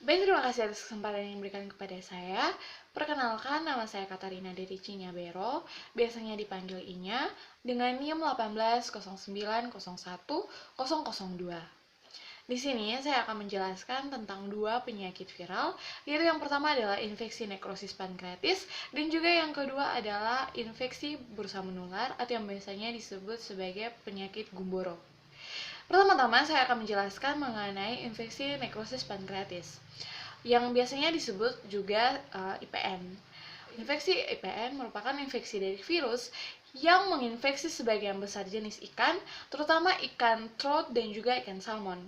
Baik, terima kasih atas kesempatan yang diberikan kepada saya. Perkenalkan, nama saya Katarina dari Cinyabero, biasanya dipanggil Inya, dengan NIM 1809010002. Di sini saya akan menjelaskan tentang dua penyakit viral, yaitu yang pertama adalah infeksi nekrosis pankreatis, dan juga yang kedua adalah infeksi bursa menular atau yang biasanya disebut sebagai penyakit Gumboro. Pertama-tama saya akan menjelaskan mengenai infeksi nekrosis pankreatis yang biasanya disebut juga IPN. Infeksi IPN merupakan infeksi dari virus yang menginfeksi sebagian besar jenis ikan, terutama ikan trout dan juga ikan salmon.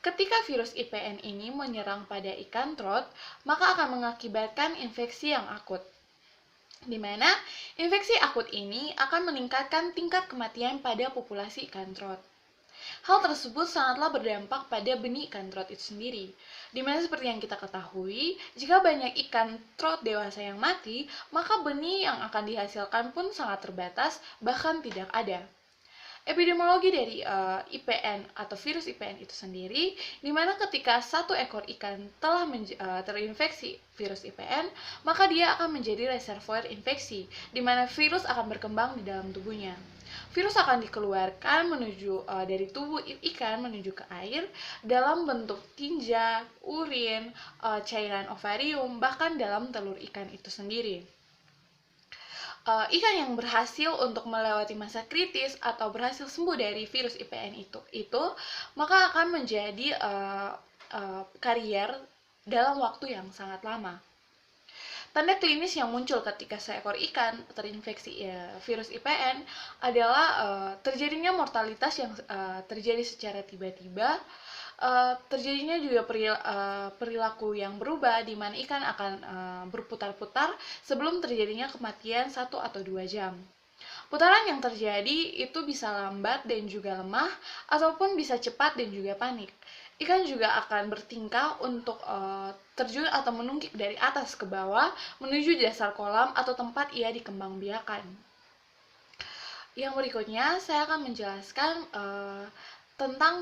Ketika virus IPN ini menyerang pada ikan trout, maka akan mengakibatkan infeksi yang akut, di mana infeksi akut ini akan meningkatkan tingkat kematian pada populasi ikan trout. Hal tersebut sangatlah berdampak pada benih ikan trout itu sendiri. Dimana seperti yang kita ketahui, jika banyak ikan trout dewasa yang mati, maka benih yang akan dihasilkan pun sangat terbatas, bahkan tidak ada. Epidemiologi dari IPN atau virus IPN itu sendiri, dimana ketika satu ekor ikan telah terinfeksi virus IPN, maka dia akan menjadi reservoir infeksi, dimana virus akan berkembang di dalam tubuhnya. Virus akan dikeluarkan menuju dari tubuh ikan menuju ke air dalam bentuk tinja, urin, cairan ovarium, bahkan dalam telur ikan itu sendiri. Ikan yang berhasil untuk melewati masa kritis atau berhasil sembuh dari virus IPN itu maka akan menjadi karier dalam waktu yang sangat lama. Tanda klinis yang muncul ketika seekor ikan terinfeksi virus IPN adalah terjadinya mortalitas yang terjadi secara tiba-tiba, terjadinya juga perilaku yang berubah, di mana ikan akan berputar-putar sebelum terjadinya kematian 1 atau 2 jam. Putaran yang terjadi itu bisa lambat dan juga lemah, ataupun bisa cepat dan juga panik. Ikan juga akan bertingkah untuk terjun atau menungkik dari atas ke bawah menuju dasar kolam atau tempat ia dikembangbiakan. Yang berikutnya, saya akan menjelaskan tentang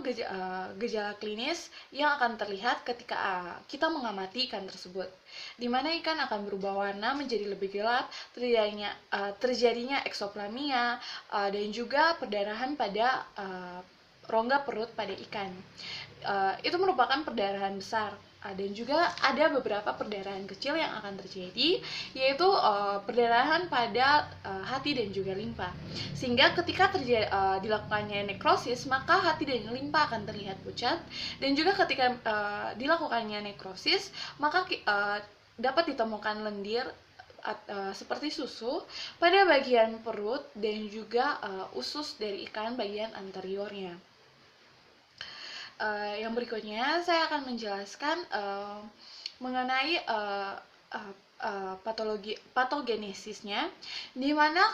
gejala klinis yang akan terlihat ketika kita mengamati ikan tersebut, di mana ikan akan berubah warna menjadi lebih gelap, terjadinya eksoplamia, dan juga perdarahan pada rongga perut pada ikan. Itu merupakan perdarahan besar, dan juga ada beberapa perdarahan kecil yang akan terjadi, yaitu perdarahan pada hati dan juga limpa. Sehingga ketika dilakukannya nekrosis, maka hati dan limpa akan terlihat pucat, dan juga ketika dilakukannya nekrosis, maka dapat ditemukan lendir seperti susu pada bagian perut dan juga usus dari ikan bagian anteriornya. Yang berikutnya saya akan menjelaskan mengenai patogenesisnya, di mana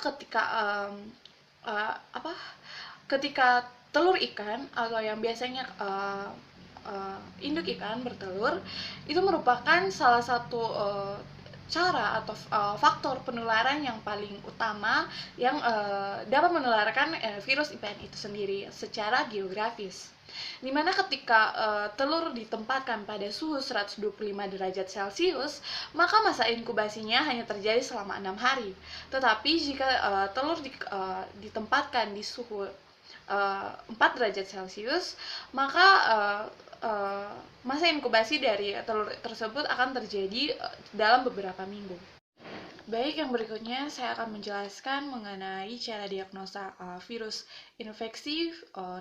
ketika telur ikan atau yang biasanya induk ikan bertelur, itu merupakan salah satu cara atau faktor penularan yang paling utama yang dapat menularkan virus IPN itu sendiri secara geografis. Dimana ketika telur ditempatkan pada suhu 125 derajat Celcius, maka masa inkubasinya hanya terjadi selama 6 hari. Tetapi jika telur ditempatkan di suhu 4 derajat Celcius, maka masa inkubasi dari telur tersebut akan terjadi dalam beberapa minggu. Baik, yang berikutnya saya akan menjelaskan mengenai cara diagnosa virus infeksi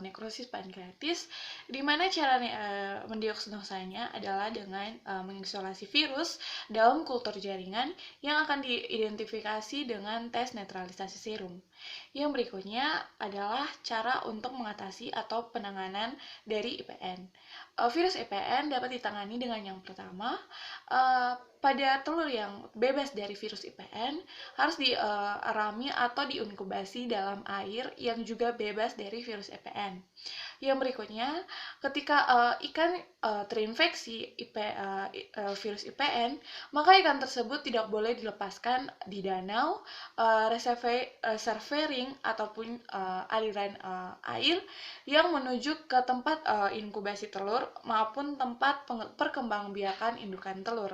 nekrosis pankreatis, di mana cara mendiagnosanya adalah dengan mengisolasi virus dalam kultur jaringan yang akan diidentifikasi dengan tes netralisasi serum. Yang berikutnya adalah cara untuk mengatasi atau penanganan dari IPN. Virus IPN dapat ditangani dengan yang pertama, pada telur yang bebas dari virus IPN harus diarami atau diinkubasi dalam air yang juga bebas dari virus IPN. Yang berikutnya, ketika ikan terinfeksi virus IPN, maka ikan tersebut tidak boleh dilepaskan di danau, reservoir ataupun aliran air yang menuju ke tempat inkubasi telur maupun tempat perkembangbiakan indukan telur,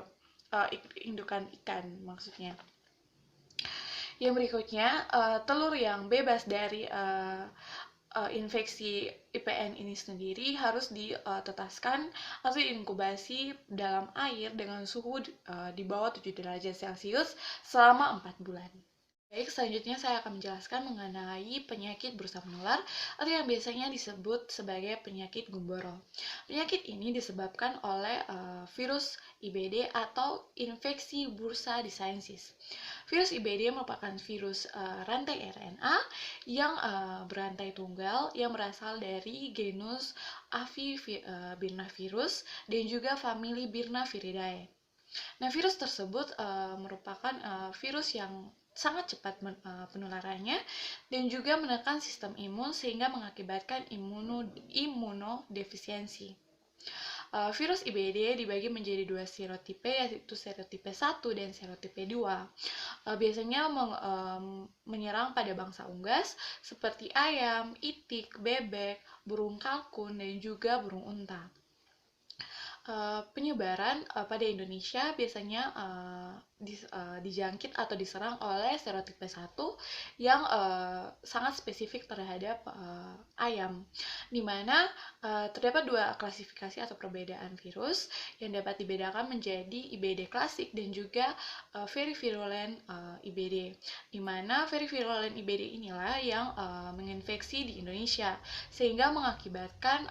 indukan ikan maksudnya. Yang berikutnya, telur yang bebas dari infeksi IPN ini sendiri harus ditetaskan atau diinkubasi dalam air dengan suhu di bawah 7 derajat Celcius selama 4 bulan. Baik, selanjutnya saya akan menjelaskan mengenai penyakit bursa menular atau yang biasanya disebut sebagai penyakit gumboro. Penyakit ini disebabkan oleh virus IBD atau infeksi bursa desiensis. Virus IBD merupakan virus rantai RNA yang berantai tunggal yang berasal dari genus Birnavirus dan juga famili Birnaviridae. Nah, virus tersebut merupakan virus yang sangat cepat penularannya dan juga menekan sistem imun sehingga mengakibatkan imunodefisiensi. Virus IBD dibagi menjadi dua serotipe, yaitu serotipe 1 dan serotipe 2. Biasanya menyerang pada bangsa unggas seperti ayam, itik, bebek, burung kalkun, dan juga burung unta. Penyebaran pada Indonesia biasanya dijangkit atau diserang oleh serotipe 1 yang sangat spesifik terhadap ayam, di mana terdapat dua klasifikasi atau perbedaan virus yang dapat dibedakan menjadi IBD klasik dan juga very virulent IBD, di mana very virulent IBD inilah yang menginfeksi di Indonesia sehingga mengakibatkan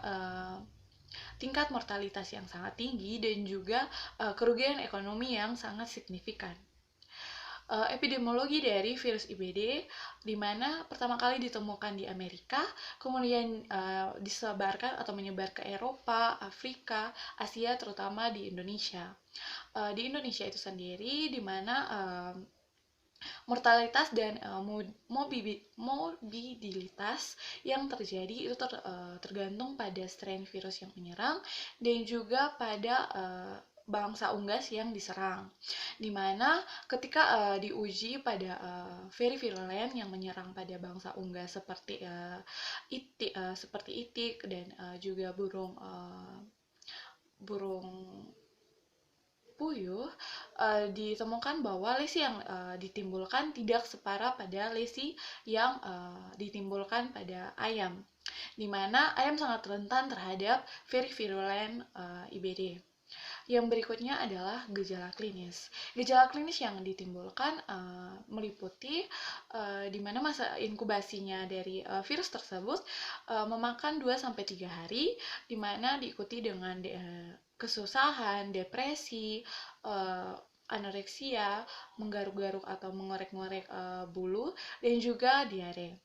tingkat mortalitas yang sangat tinggi dan juga kerugian ekonomi yang sangat signifikan. Epidemiologi dari virus IBD, di mana pertama kali ditemukan di Amerika, kemudian disebarkan atau menyebar ke Eropa, Afrika, Asia, terutama di Indonesia. Di Indonesia itu sendiri, di mana mortalitas dan morbiditas yang terjadi itu tergantung pada strain virus yang menyerang dan juga pada bangsa unggas yang diserang, dimana ketika diuji pada very virulent yang menyerang pada bangsa unggas seperti itik dan juga burung puyuh, ditemukan bahwa lesi yang ditimbulkan tidak separah pada lesi yang ditimbulkan pada ayam, di mana ayam sangat rentan terhadap very virulent IBD. Yang berikutnya adalah gejala klinis. Gejala klinis yang ditimbulkan meliputi di mana masa inkubasinya dari virus tersebut memakan 2-3 hari, di mana diikuti dengan kesusahan, depresi, anoreksia, menggaruk-garuk atau mengorek-ngorek bulu, dan juga diare.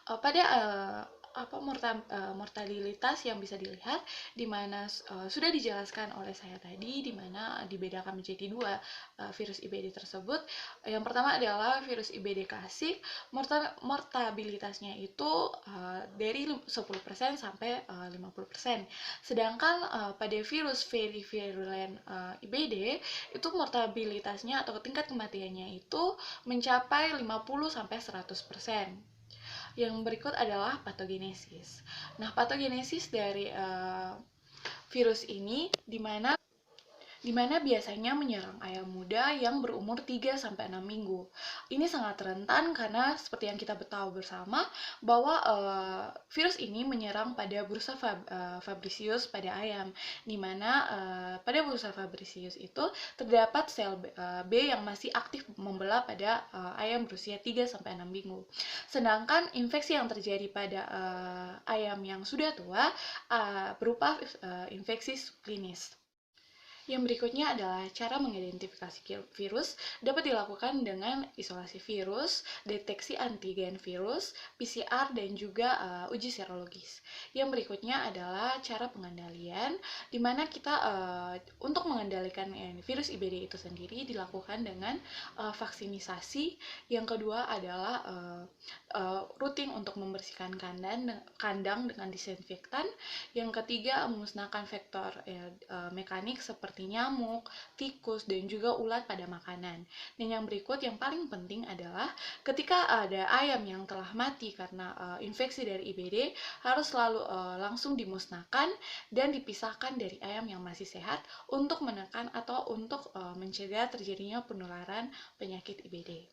Pada mortalitas yang bisa dilihat, di mana sudah dijelaskan oleh saya tadi, di mana dibedakan menjadi dua virus IBD tersebut. Yang pertama adalah virus IBD klasik, mortalitasnya itu dari 10% sampai 50%. Sedangkan pada virus very virulent IBD, itu mortalitasnya atau tingkat kematiannya itu mencapai 50-100%. Yang berikut adalah patogenesis. Nah, patogenesis dari virus ini di mana biasanya menyerang ayam muda yang berumur 3-6 minggu. Ini sangat rentan karena seperti yang kita tahu bersama bahwa virus ini menyerang pada bursa fabricius pada ayam, di mana pada bursa fabricius itu terdapat sel B yang masih aktif membelah pada ayam berusia 3-6 minggu. Sedangkan infeksi yang terjadi pada ayam yang sudah tua berupa infeksi subklinis. Yang berikutnya adalah cara mengidentifikasi virus dapat dilakukan dengan isolasi virus, deteksi antigen virus, PCR, dan juga uji serologis. Yang berikutnya adalah cara pengendalian, di mana kita untuk mengendalikan virus IBD itu sendiri dilakukan dengan vaksinisasi. Yang kedua adalah rutin untuk membersihkan kandang dengan disinfektan. Yang ketiga, memusnahkan vektor mekanik seperti nyamuk, tikus, dan juga ulat pada makanan. Dan yang berikut yang paling penting adalah ketika ada ayam yang telah mati karena infeksi dari IBD, harus selalu langsung dimusnahkan dan dipisahkan dari ayam yang masih sehat untuk menekan atau untuk mencegah terjadinya penularan penyakit IBD.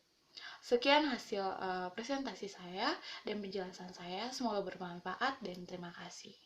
Sekian hasil presentasi saya dan penjelasan saya, semoga bermanfaat dan terima kasih.